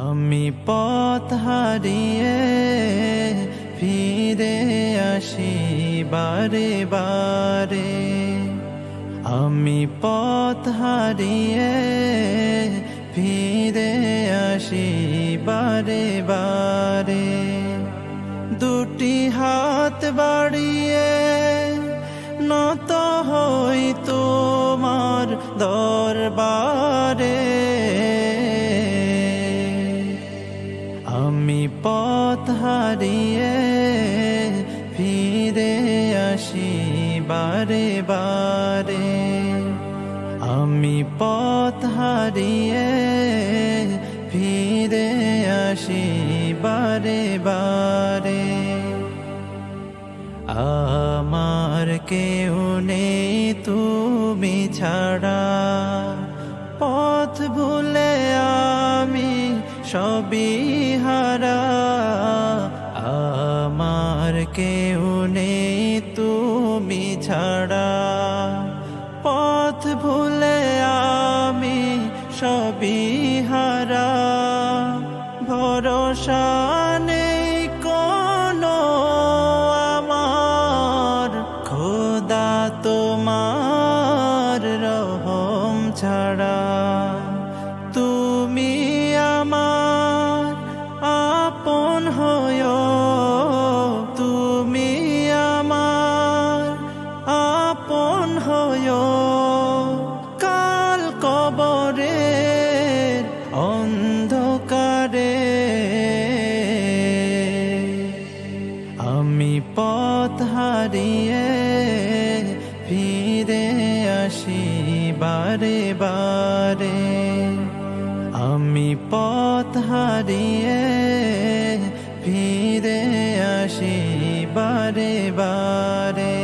আমি পথ হারিয়ে ফিরে আসি বারে বারে। আমি পথ হারিয়ে ফিরে আসি বারে বারে। দুটি হাত বাড়িয়ে নত হই তোমার দরবারে। আমি পথ হারিয়ে ফিরে আসি বারে বারে। আমি পথ হারিয়ে ফিরে আসি বারে বারে। আমার কেউ নেই তুমি ছাড়া, পথ ভুলে আমি সবই হারা। আমার কেউ নেই তুমি ছাড়া, পথ ভুলে আমি সবই হারা। ভরসা নেই কোনো আমার, খোদা তোমার রহম ছাড়া। তুমি আমার আপন হয়ো, তুমি আমার আপন হয়ো। কাল কবরের অন্ধকারে আমি পথ হারিয়ে ফিরে আসি বারে বারে। আমি পথ হারিয়ে ফিরে আসি বারে বারে।